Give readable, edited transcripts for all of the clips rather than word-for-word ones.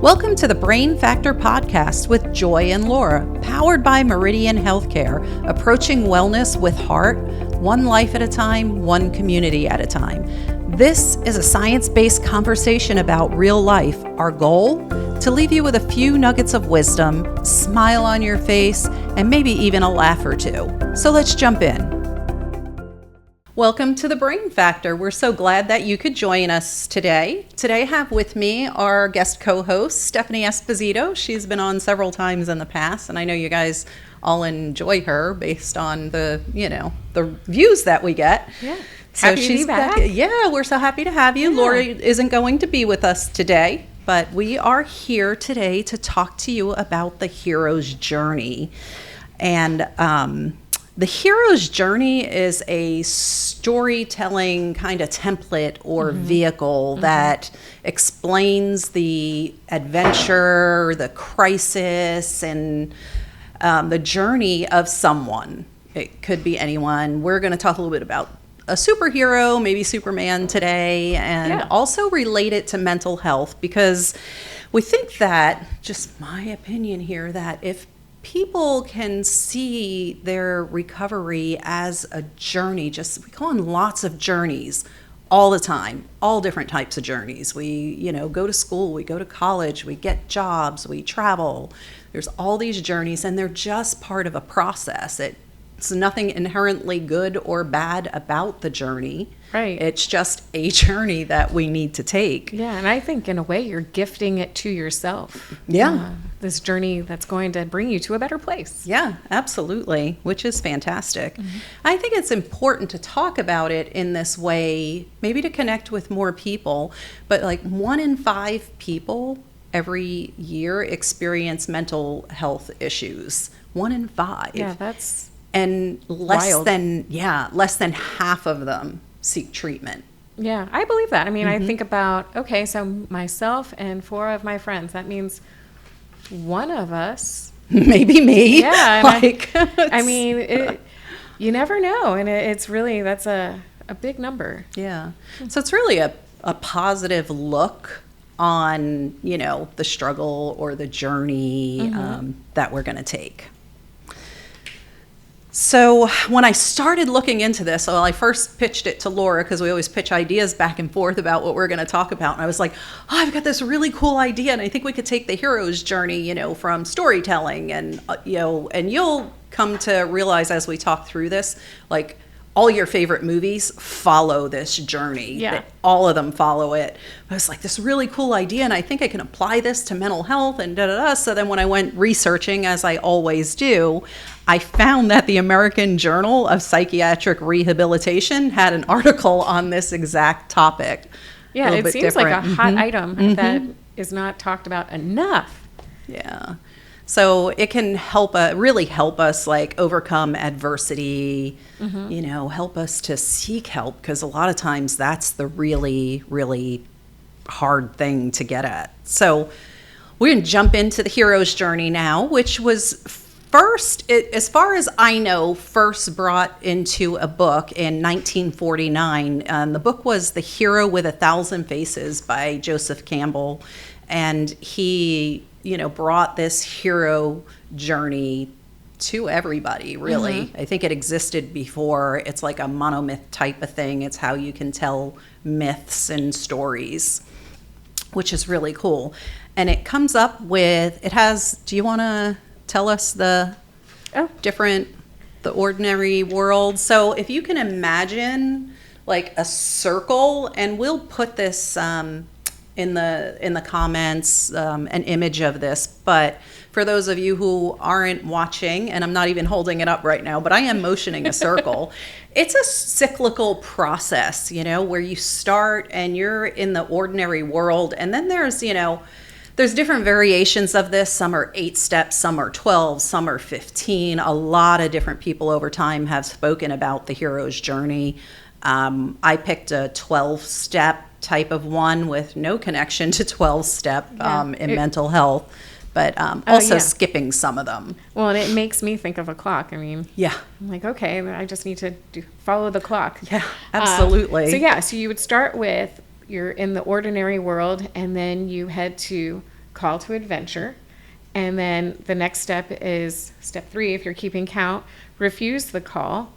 Welcome to the Brain Factor Podcast with Joy and Laura, powered by Meridian Healthcare, approaching wellness with heart, one life at a time, one community at a time. This is a science-based conversation about real life. Our goal? To leave you with a few nuggets of wisdom, smile on your face, and maybe even a laugh or two. So let's jump in. Welcome to the Brain Factor. We're so glad that you could join us today. Today I have with me our guest co-host, Stephanie Esposito. She's been on several times in the past, and I know you guys all enjoy her based on the views that we get. Yeah. So happy she's to be back. Yeah, we're so happy to have you. Yeah. Laura isn't going to be with us today, but we are here today to talk to you about the hero's journey. And the hero's journey is a storytelling kind of template or vehicle that explains the adventure, the crisis, and the journey of someone. It could be anyone. We're going to talk a little bit about a superhero, maybe Superman today, and also relate it to mental health, because we think that, just my opinion here, that if people can see their recovery as a journey, we go on lots of journeys all the time, all different types of journeys. We, go to school, we go to college, we get jobs, we travel. There's all these journeys, and they're just part of a process. It's nothing inherently good or bad about the journey. Right. It's just a journey that we need to take. Yeah, and I think in a way you're gifting it to yourself. Yeah. This journey that's going to bring you to a better place. Yeah, absolutely, which is fantastic. I think it's important to talk about it in this way, maybe to connect with more people, but like 1 in 5 people every year experience mental health issues. 1 in 5. Yeah, that's and less wild. less than half of them seek treatment. Yeah, I believe that. I mean, I think about, okay, so myself and 4 of my friends, that means one of us. Maybe me. Yeah. You never know. And it's really, that's a big number. Yeah. So it's really a positive look on, the struggle or the journey that we're going to take. So when I started looking into this, I first pitched it to Laura, because we always pitch ideas back and forth about what we're going to talk about. And I was like, I've got this really cool idea, and I think we could take the hero's journey, from storytelling. And, and you'll come to realize as we talk through this, like, all your favorite movies follow this journey. Yeah. All of them follow it. I was like, this really cool idea, and I think I can apply this to mental health and da-da-da. So then when I went researching, as I always do, I found that the American Journal of Psychiatric Rehabilitation had an article on this exact topic. Yeah, it seems like a hot item that is not talked about enough. Yeah. So it can really help us like overcome adversity, help us to seek help, because a lot of times that's the really, really hard thing to get at. So we're going to jump into the hero's journey now, which was as far as I know, first brought into a book in 1949. The book was The Hero with 1,000 Faces by Joseph Campbell. And he, brought this hero journey to everybody, really. I think it existed before. It's like a monomyth type of thing. It's how you can tell myths and stories, which is really cool. And it comes up with, do you want to tell us the ordinary world? So if you can imagine like a circle, and we'll put this in the comments, an image of this, but for those of you who aren't watching, and I'm not even holding it up right now, but I am motioning a circle. It's a cyclical process, where you start and you're in the ordinary world, and then there's different variations of this. Some are 8 steps, some are 12, some are 15. A lot of different people over time have spoken about the hero's journey. I picked a 12-step type of one with no connection to 12-step in mental health, but also skipping some of them. Well, and it makes me think of a clock. I mean, I'm like, okay, I just need to follow the clock. Yeah, absolutely. So you would start with, you're in the ordinary world, and then you head to call to adventure. And then the next step is step 3, if you're keeping count, refuse the call.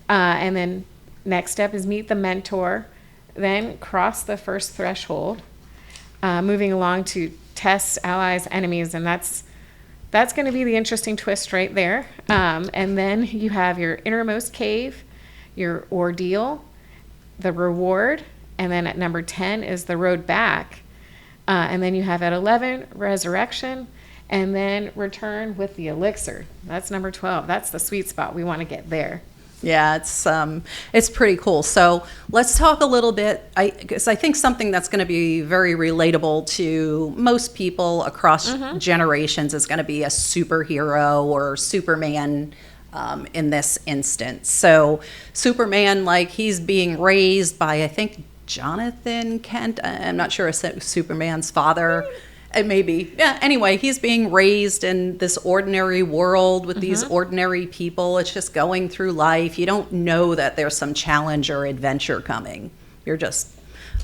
And then next step is meet the mentor, then cross the first threshold, moving along to test allies, enemies, and that's going to be the interesting twist right there. And then you have your innermost cave, your ordeal, the reward, and then at number 10 is the road back. And then you have at 11, resurrection, and then return with the elixir. That's number 12. That's the sweet spot. We want to get there. Yeah, it's pretty cool. So let's talk a little bit, because I think something that's going to be very relatable to most people across generations is going to be a superhero or Superman in this instance. So Superman, like, he's being raised by, I think, Jonathan Kent. I'm not sure if Superman's father. It may be. Yeah, anyway, he's being raised in this ordinary world with these ordinary people. It's just going through life. You don't know that there's some challenge or adventure coming. You're just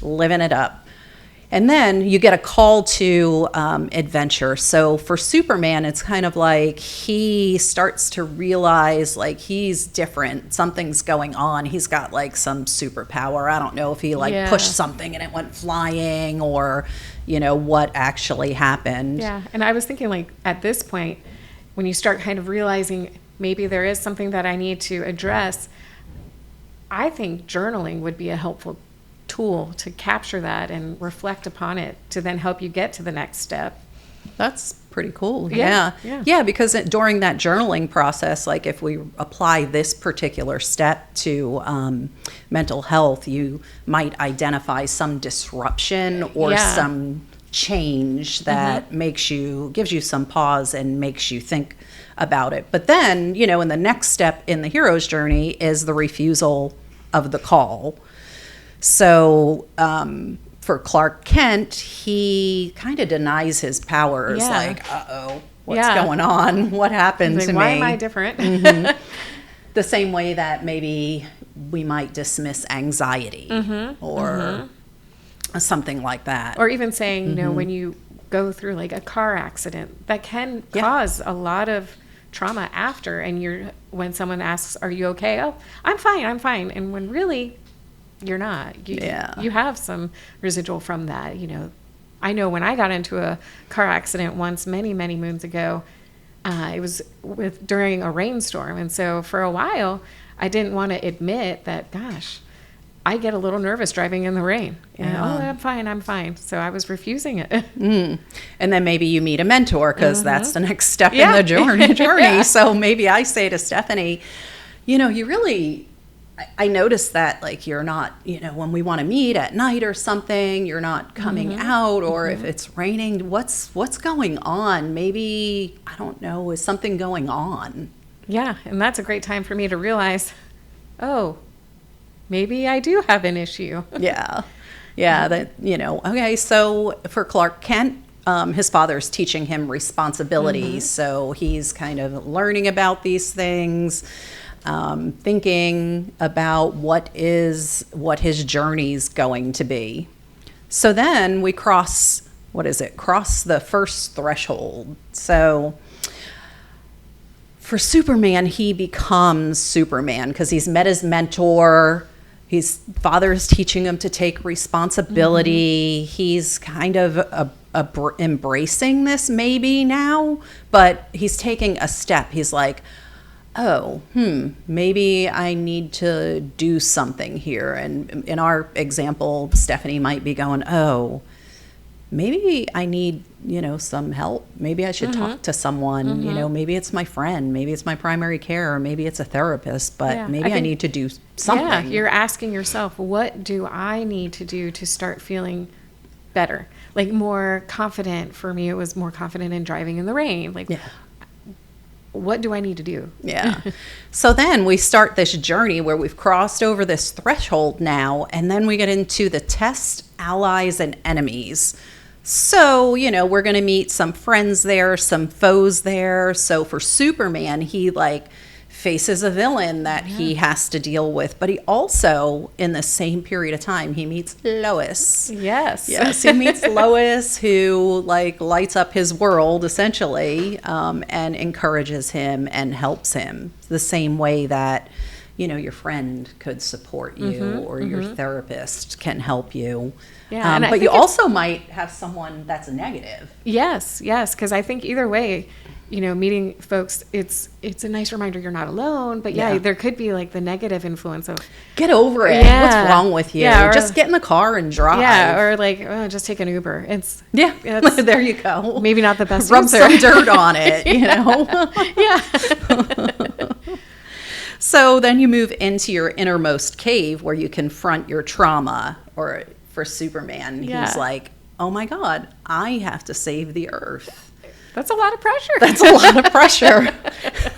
living it up. And then you get a call to adventure. So for Superman, it's kind of like he starts to realize, like, he's different. Something's going on. He's got, like, some superpower. I don't know if he, like, pushed something and it went flying, or, you know, what actually happened. Yeah, and I was thinking, like, at this point, when you start kind of realizing maybe there is something that I need to address, I think journaling would be a helpful tool to capture that and reflect upon it to then help you get to the next step. That's pretty cool. Yeah, because during that journaling process, like, if we apply this particular step to mental health, you might identify some disruption or some change that gives you some pause and makes you think about it. But then, you know, in the next step in the hero's journey is the refusal of the call. So for Clark Kent, he kind of denies his powers, like, uh-oh, what's going on? What happened to me? Why am I different? The same way that maybe we might dismiss anxiety or something like that. Or even saying, you know, when you go through, like, a car accident, that can cause a lot of trauma after. And when someone asks, are you okay? Oh, I'm fine. And when really you're not. You have some residual from that. You know, I know when I got into a car accident once, many moons ago, it was during a rainstorm. And so for a while, I didn't want to admit that, gosh, I get a little nervous driving in the rain. And, I'm fine. So I was refusing it. And then maybe you meet a mentor, because that's the next step in the journey. So maybe I say to Stephanie, you know, I noticed that, like, you're not, you know, when we want to meet at night or something, you're not coming out, or if it's raining, what's going on? Maybe, I don't know, is something going on? Yeah, and that's a great time for me to realize, oh, maybe I do have an issue. Yeah, that, you know, okay, so for Clark Kent, his father's teaching him responsibility, so he's kind of learning about these things. Thinking about what his journey's going to be. So then we cross the first threshold. So for Superman, he becomes Superman because he's met his mentor. His father's teaching him to take responsibility. He's kind of embracing this maybe now, but he's taking a step. He's like, oh, maybe I need to do something here. And in our example, Stephanie might be going, oh, maybe I need, you know, some help. Maybe I should talk to someone, you know, maybe it's my friend, maybe it's my primary care, or maybe it's a therapist, but maybe I need to do something. Yeah, you're asking yourself, what do I need to do to start feeling better? Like, more confident. For me, it was more confident in driving in the rain. Like, what do I need to do? Yeah. So then we start this journey where we've crossed over this threshold now, and then we get into the test, allies, and enemies. So, you know, we're going to meet some friends there, some foes there. So for Superman, he, like, faces a villain that he has to deal with. But he also, in the same period of time, he meets Lois. Yes. Yes, he meets Lois, who like lights up his world essentially, and encourages him and helps him the same way that, you know, your friend could support you or your therapist can help you. Yeah, but you also might have someone that's negative. Yes, because I think either way, you know, meeting folks, it's a nice reminder you're not alone. But there could be like the negative influence of get over it. Yeah. What's wrong with you? Yeah, just get in the car and drive. Yeah, or like just take an Uber. It's there you go. Maybe not the best. Rub answer. some dirt on it. You know. Yeah. So then you move into your innermost cave where you confront your trauma. Or for Superman, he's like, oh my God, I have to save the Earth. That's a lot of pressure. That's a lot of pressure.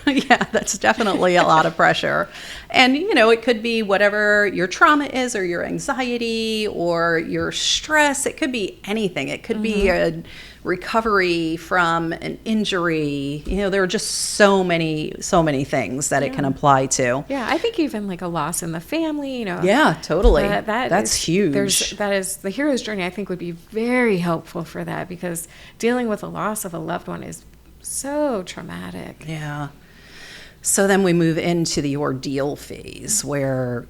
Yeah, that's definitely a lot of pressure. And, you know, it could be whatever your trauma is or your anxiety or your stress. It could be anything. It could be a recovery from an injury. You know, there are just so many things that it can apply to. Yeah, I think even like a loss in the family, you know. Yeah, totally. That's huge. That is the hero's journey. I think would be very helpful for that, because dealing with the loss of a loved one is so traumatic. Yeah. So then we move into the ordeal phase where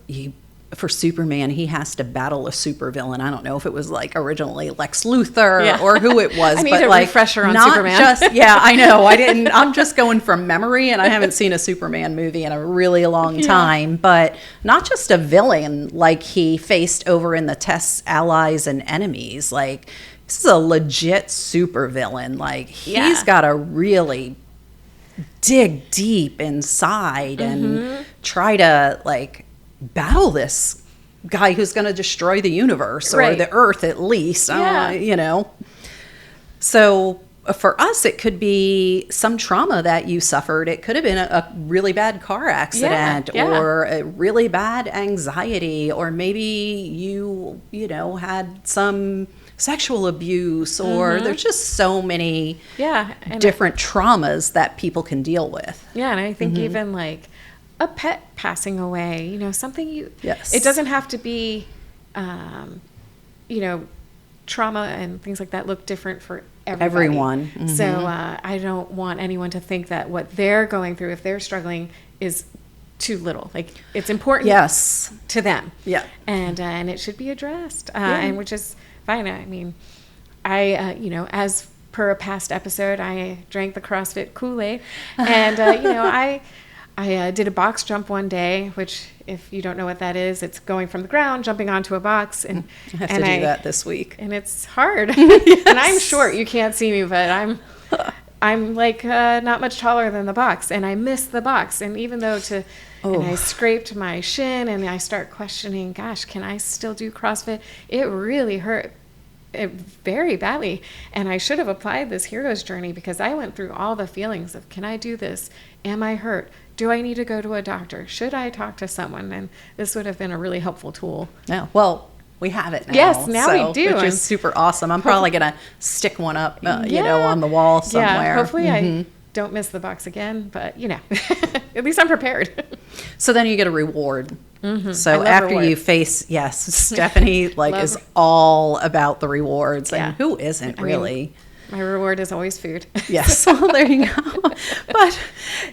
for Superman, he has to battle a supervillain. I don't know if it was like originally Lex Luthor or who it was. I need but a like refresher on not Superman. I know. I'm just going from memory, and I haven't seen a Superman movie in a really long time. But not just a villain like he faced over in the Test's allies and enemies. Like, this is a legit supervillain. Like, he's got to really dig deep inside and try to like battle this guy who's going to destroy the universe or the Earth at least. You know. So for us, it could be some trauma that you suffered. It could have been a really bad car accident or a really bad anxiety, or maybe you know, had some sexual abuse, or there's just so many different traumas that people can deal with. Yeah, and I think even like a pet passing away, you know, something it doesn't have to be, you know, trauma and things like that look different for everyone. So I don't want anyone to think that what they're going through, if they're struggling, is too little. Like, it's important to them. Yeah. And it should be addressed. And which is fine. I mean, you know, as per a past episode, I drank the CrossFit Kool-Aid, and you know, I did a box jump one day, which, if you don't know what that is, it's going from the ground, jumping onto a box. And I have to do that this week. And it's hard. And I'm short. You can't see me, but I'm like not much taller than the box, and I missed the box. And even though and I scraped my shin, and I start questioning, gosh, can I still do CrossFit? It really hurt very badly. And I should have applied this hero's journey, because I went through all the feelings of, can I do this? Am I hurt? Do I need to go to a doctor? Should I talk to someone? And this would have been a really helpful tool. Yeah. Well, we have it now. Yes, now we do. Which is super awesome. I'm probably going to stick one up, you know, on the wall somewhere. Yeah, hopefully I don't miss the box again, but, you know, at least I'm prepared. So then you get a reward. So after you face, Stephanie is all about the rewards. And who isn't really? My reward is always food. Yes. Well, there you go. But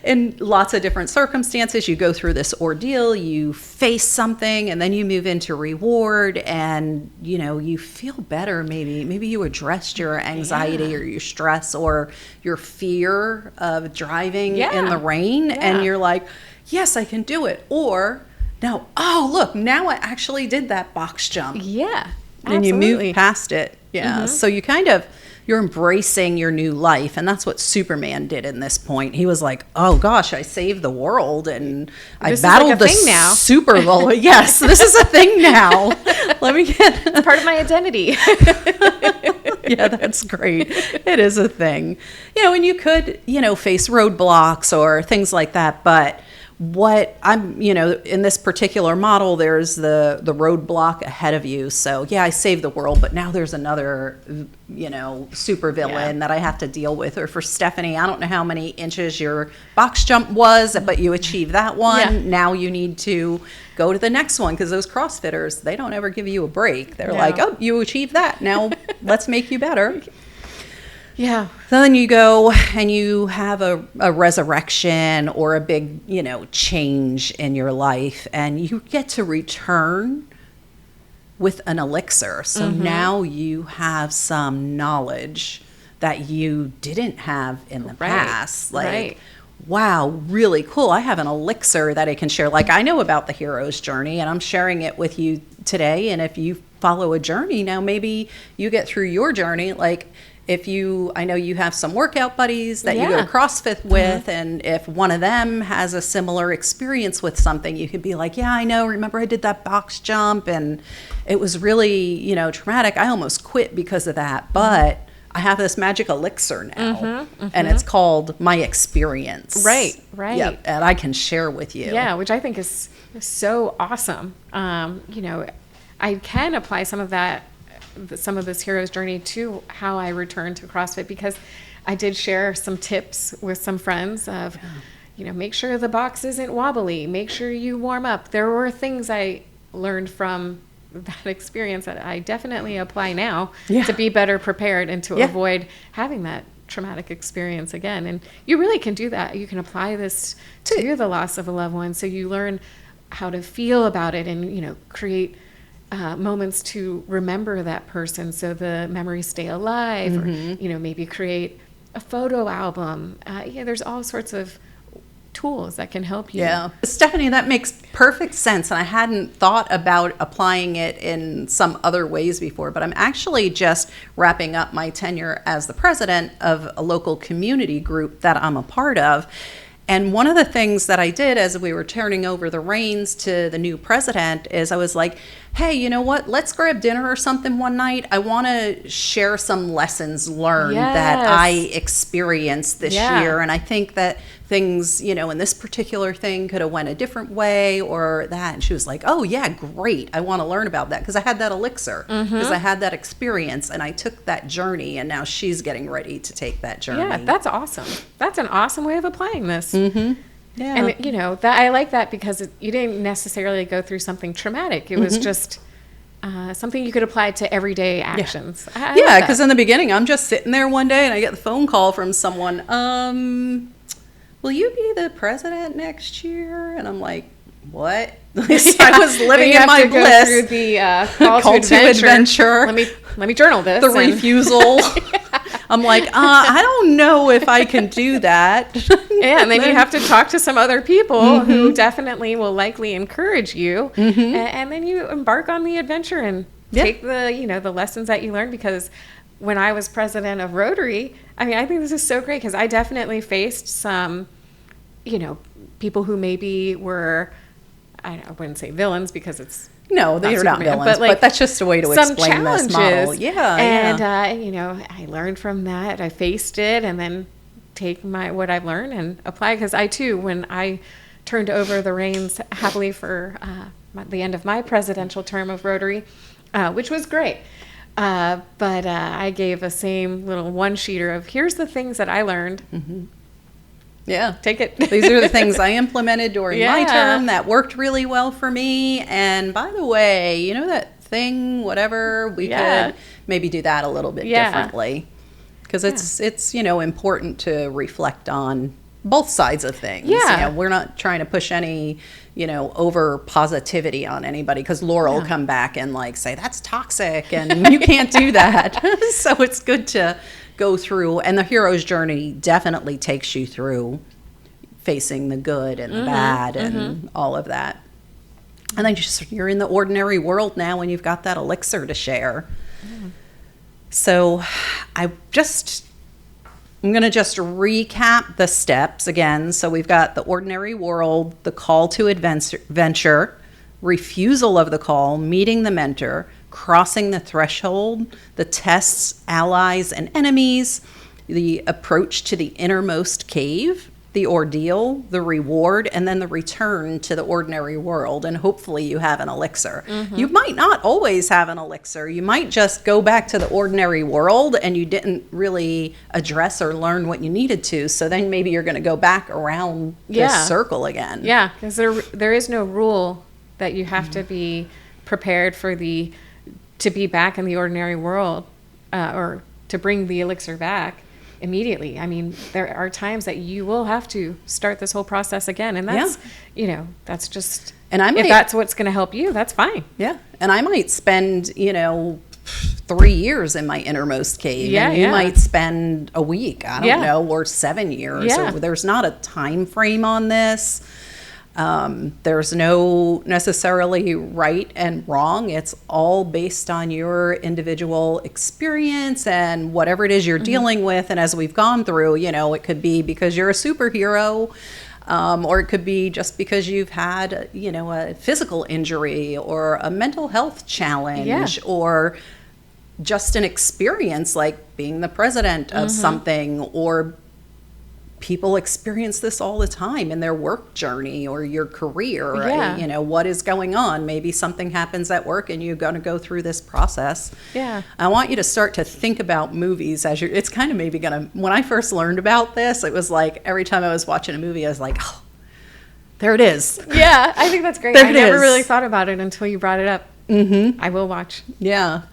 in lots of different circumstances, you go through this ordeal, you face something, and then you move into reward, and, you know, you feel better. Maybe you addressed your anxiety or your stress or your fear of driving in the rain, and you're like, yes, I can do it. Or now, look, now I actually did that box jump. Yeah. And you move past it. Yeah. So you're embracing your new life. And that's what Superman did in this point. He was like, oh gosh, I saved the world, and I battled the super villain. Yes, this is a thing now. Let me get it's part of my identity. Yeah, that's great. It is a thing. You know, and you could, you know, face roadblocks or things like that, but what I'm, in this particular model, there's the roadblock ahead of you. So yeah, I saved the world, but now there's another, super villain that I have to deal with. Or for Stephanie, I don't know how many inches your box jump was, but you achieved that one. Yeah. Now you need to go to the next one, because those CrossFitters, they don't ever give you a break. They're No. like, oh, you achieved that. Now let's make you better. Yeah. So then you go and you have a resurrection or a big, change in your life, and you get to return with an elixir. So now you have some knowledge that you didn't have in the past. Like, wow, really cool. I have an elixir that I can share. Like, I know about the hero's journey, and I'm sharing it with you today. And if you follow a journey, now maybe you get through your journey. Like, I know you have some workout buddies that you go to CrossFit with, and if one of them has a similar experience with something, you could be like, yeah, I know, remember I did that box jump and it was really, traumatic. I almost quit because of that, but I have this magic elixir now, and it's called my experience. Right. Yep, and I can share with you. Yeah, which I think is so awesome. I can apply some of this hero's journey to how I returned to CrossFit, because I did share some tips with some friends of, make sure the box isn't wobbly, make sure you warm up. There were things I learned from that experience that I definitely apply now to be better prepared and to avoid having that traumatic experience again. And you really can do that. You can apply this to the loss of a loved one, so you learn how to feel about it and, create moments to remember that person, so the memories stay alive, or maybe create a photo album. There's all sorts of tools that can help you. Yeah, Stephanie, that makes perfect sense, and I hadn't thought about applying it in some other ways before, but I'm actually just wrapping up my tenure as the president of a local community group that I'm a part of. And one of the things that I did as we were turning over the reins to the new president is I was like, hey, you know what? Let's grab dinner or something one night. I want to share some lessons learned that I experienced this year. And I think that things, in this particular thing could have went a different way or that. And she was like, oh, yeah, great. I want to learn about that, because I had that elixir, because I had that experience and I took that journey, and now she's getting ready to take that journey. Yeah, that's awesome. That's an awesome way of applying this. Yeah. And, that I like that, because you didn't necessarily go through something traumatic. It was just something you could apply to everyday actions. Yeah, because in the beginning, I'm just sitting there one day and I get the phone call from someone, will you be the president next year? And I'm like, what? I was living in my bliss. Go through the call to adventure. Let me journal this. The refusal. I'm like, I don't know if I can do that. And then you have to talk to some other people who definitely will likely encourage you. And then you embark on the adventure and take the lessons that you learned. Because when I was president of Rotary, I think this is so great, because I definitely faced some, people who maybe were, I wouldn't say villains, because it's no, they are not villains, but that's just a way to explain this model. Yeah, and I learned from that. I faced it, and then take what I've learned and apply. Because I too, when I turned over the reins happily for the end of my presidential term of Rotary, which was great. But I gave a same little one-sheeter of, here's the things that I learned. Yeah. Take it. These are the things I implemented during my term that worked really well for me. And by the way, that thing, whatever, we could maybe do that a little bit differently. Because it's important to reflect on both sides of things. Yeah. We're not trying to push any, over positivity on anybody, because Laura will come back and say, that's toxic and you can't do that. So it's good to go through, and the hero's journey definitely takes you through facing the good and the bad and all of that. And then you're in the ordinary world now, and you've got that elixir to share. So I'm going to just recap the steps again. So we've got the ordinary world, the call to adventure, refusal of the call, meeting the mentor, crossing the threshold, the tests, allies, and enemies, the approach to the innermost cave, the ordeal, the reward, and then the return to the ordinary world. And hopefully you have an elixir. You might not always have an elixir. You might just go back to the ordinary world and you didn't really address or learn what you needed to. So then maybe you're going to go back around this circle again. Yeah, because there is no rule that you have to be prepared for to be back in the ordinary world or to bring the elixir back immediately. I mean, there are times that you will have to start this whole process again. And that's, that's just, and if that's what's going to help you, that's fine. Yeah. And I might spend, 3 years in my innermost cave. Yeah, and you might spend a week, I don't know, or 7 years. Yeah. So there's not a time frame on this. There's no necessarily right and wrong. It's all based on your individual experience and whatever it is you're dealing with. And as we've gone through, it could be because you're a superhero, or it could be just because you've had, a physical injury or a mental health challenge or just an experience like being the president of something, or people experience this all the time in their work journey or your career. Yeah. What is going on? Maybe something happens at work and you're going to go through this process. Yeah. I want you to start to think about movies as it's kind of maybe going to, when I first learned about this, it was like every time I was watching a movie, I was like, oh, there it is. Yeah, I think that's great. I never really thought about it until you brought it up. I will watch. Yeah.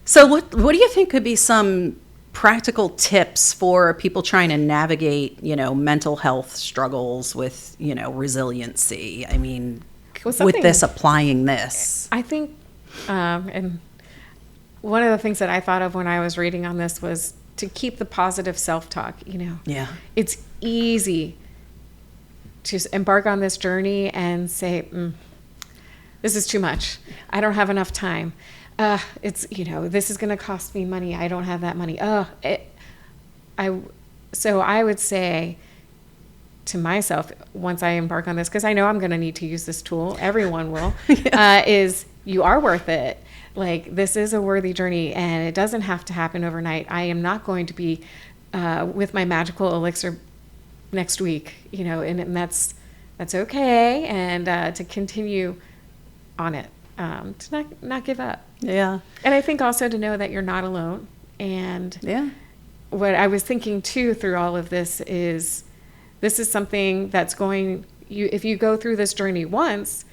So what do you think could be some practical tips for people trying to navigate, mental health struggles with, resiliency? I mean, with this, applying this. I think, and one of the things that I thought of when I was reading on this was to keep the positive self-talk, Yeah. It's easy to embark on this journey and say, this is too much. I don't have enough time. It's, this is going to cost me money. I don't have that money. So I would say to myself, once I embark on this, because I know I'm going to need to use this tool, everyone will, is you are worth it. Like, this is a worthy journey and it doesn't have to happen overnight. I am not going to be with my magical elixir next week, and that's okay. And to continue on it, to not give up. Yeah. And I think also to know that you're not alone. And what I was thinking too through all of this is something that's if you go through this journey once,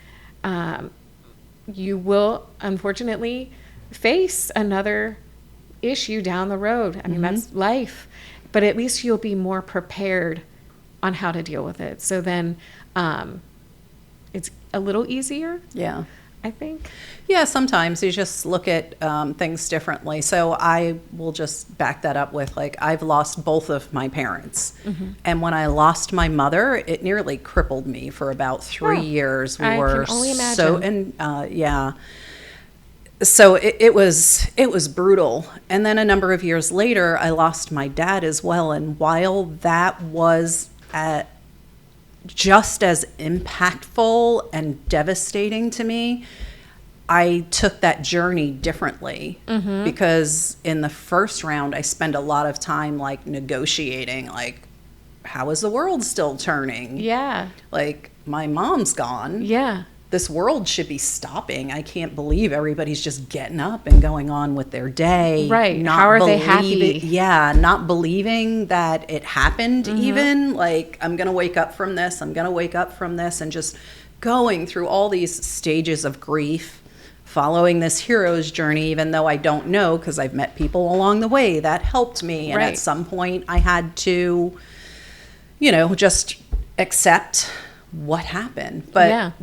you will unfortunately face another issue down the road. I mean, that's life, but at least you'll be more prepared on how to deal with it. So then it's a little easier. Yeah. I think. Yeah, sometimes you just look at things differently. So I will just back that up with, I've lost both of my parents. And when I lost my mother, it nearly crippled me for about 3 years. I were can only imagine. So it was brutal. And then a number of years later, I lost my dad as well. And while that was just as impactful and devastating to me, I took that journey differently, because in the first round, I spent a lot of time negotiating, how is the world still turning? Yeah. My mom's gone. Yeah. This world should be stopping. I can't believe everybody's just getting up and going on with their day. Right. How are they happy? Yeah. Not believing that it happened even. I'm going to wake up from this. I'm going to wake up from this. And just going through all these stages of grief, following this hero's journey, even though I don't know, because I've met people along the way that helped me. And at some point I had to, just accept what happened. But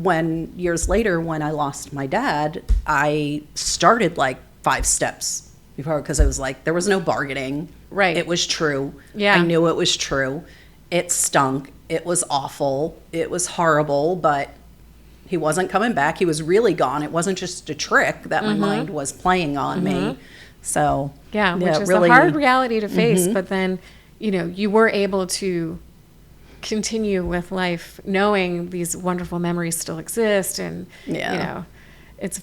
years later, when I lost my dad, I started 5 steps before, because I was there was no bargaining. Right. It was true. Yeah. I knew it was true. It stunk. It was awful. It was horrible, but he wasn't coming back. He was really gone. It wasn't just a trick that my mind was playing on me. So which is a hard reality to face, but then, you were able to continue with life knowing these wonderful memories still exist, and it's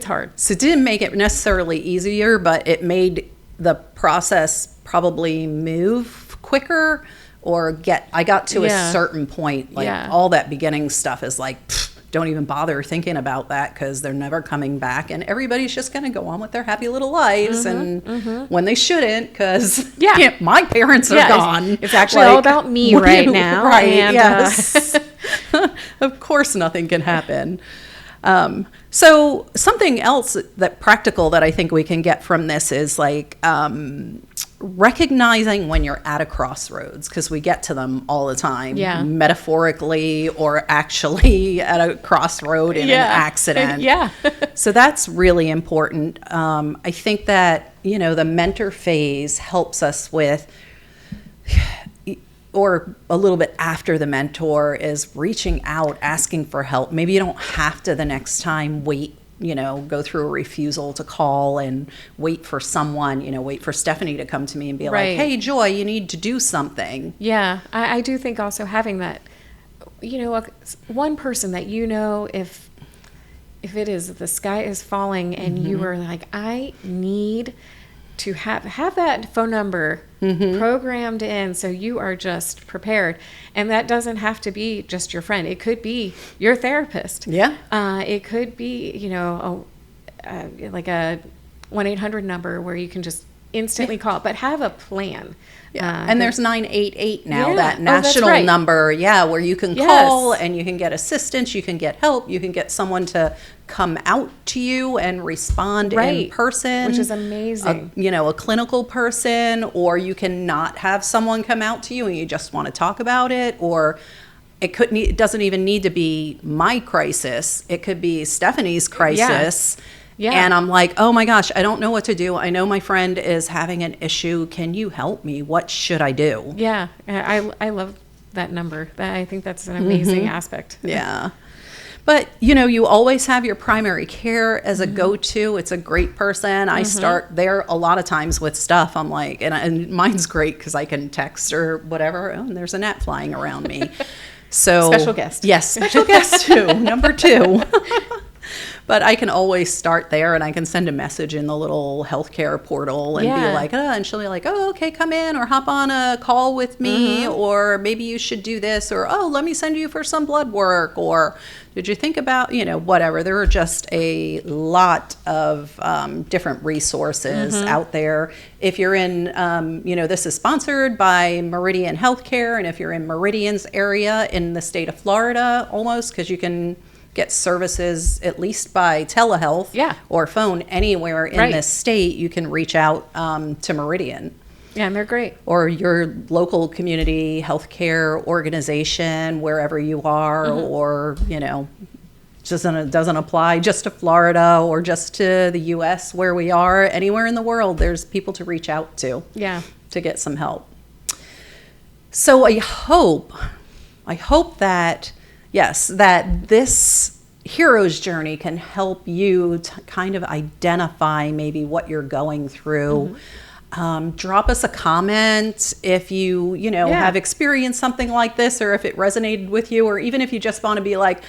hard. So it didn't make it necessarily easier, but it made the process probably move quicker, or I got to a Yeah. certain point, like Yeah. all that beginning stuff is like, don't even bother thinking about that because they're never coming back, and everybody's just going to go on with their happy little lives, and when they shouldn't, because Yeah. my parents are Yeah, gone. it's actually all about me right now. Right, And, yes. Of course nothing can happen. So something else that practical that I think we can get from this is like recognizing when you're at a crossroads, because we get to them all the time, Yeah. metaphorically or actually at a crossroad in an accident. Yeah. So that's really important. I think that, the mentor phase helps us with, or a little bit after the mentor, is reaching out, asking for help. Maybe you don't have to the next time wait, go through a refusal to call and wait for someone, wait for Stephanie to come to me and be Right. like, hey, Joy, you need to do something. Yeah, I do think also having that, one person that if it is the sky is falling and you are like, I need to have that phone number programmed in so you are just prepared. And that doesn't have to be just your friend. It could be your therapist. Yeah. It could be, like a 1-800 number where you can just instantly call, but have a plan. Yeah. And there's 988 now, Yeah. that Oh, that's national right. number, where you can Yes. call and you can get assistance, you can get help, you can get someone to come out to you and respond in Right. person. Which is amazing. A clinical person, or you can not have someone come out to you and you just want to talk about it, or it doesn't even need to be my crisis. It could be Stephanie's crisis. Yeah. And I'm like, oh my gosh, I don't know what to do. I know my friend is having an issue. Can you help me? What should I do? Yeah, I love that number. I think that's an amazing aspect. Yeah. But, you always have your primary care as a go-to. It's a great person. I start there a lot of times with stuff. I'm like, and mine's great because I can text or whatever. Oh, and there's a gnat flying around me. So Special guest. Yes, special guest too, number 2. But I can always start there, and I can send a message in the little healthcare portal and be like, and she'll be like, oh, okay, come in or hop on a call with me, or maybe you should do this, or, oh, let me send you for some blood work, or did you think about, whatever. There are just a lot of different resources out there. If you're in, this is sponsored by Meridian Healthcare, and if you're in Meridian's area in the state of Florida, almost, because you can get services at least by telehealth or phone anywhere in this state, you can reach out to Meridian. Yeah, and they're great. Or your local community healthcare organization, wherever you are, or, doesn't apply just to Florida or just to the U.S. where we are. Anywhere in the world, there's people to reach out to to get some help. So I hope that, yes, that this hero's journey can help you to kind of identify maybe what you're going through. Drop us a comment if you have experienced something like this, or if it resonated with you, or even if you just want to be like,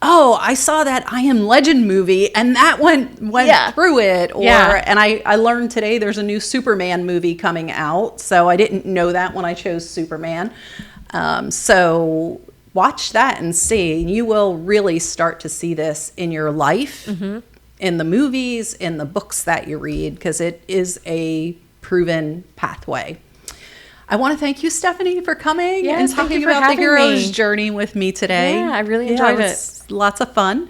oh, I saw that I Am Legend movie and that went through it. Or and I learned today there's a new Superman movie coming out, so I didn't know that when I chose Superman. So watch that and see. You will really start to see this in your life, in the movies, in the books that you read, because it is a proven pathway. I want to thank you, Stephanie, for coming and talking about the hero's journey with me today. Yeah, I really enjoyed it. Lots of fun.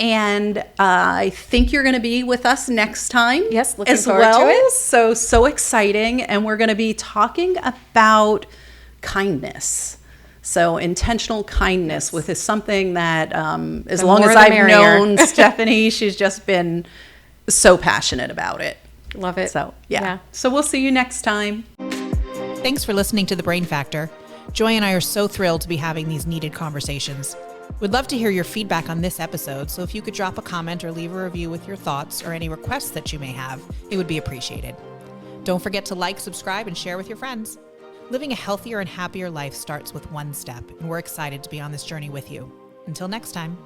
And I think you're going to be with us next time. Yes, looking forward to it. So exciting. And we're going to be talking about kindness. So intentional kindness, which is something that, as long as I've known Stephanie, she's just been so passionate about it. Love it. So, yeah. So we'll see you next time. Thanks for listening to The Brain Factor. Joy and I are so thrilled to be having these needed conversations. We'd love to hear your feedback on this episode, so if you could drop a comment or leave a review with your thoughts or any requests that you may have, it would be appreciated. Don't forget to like, subscribe, and share with your friends. Living a healthier and happier life starts with one step, and we're excited to be on this journey with you. Until next time.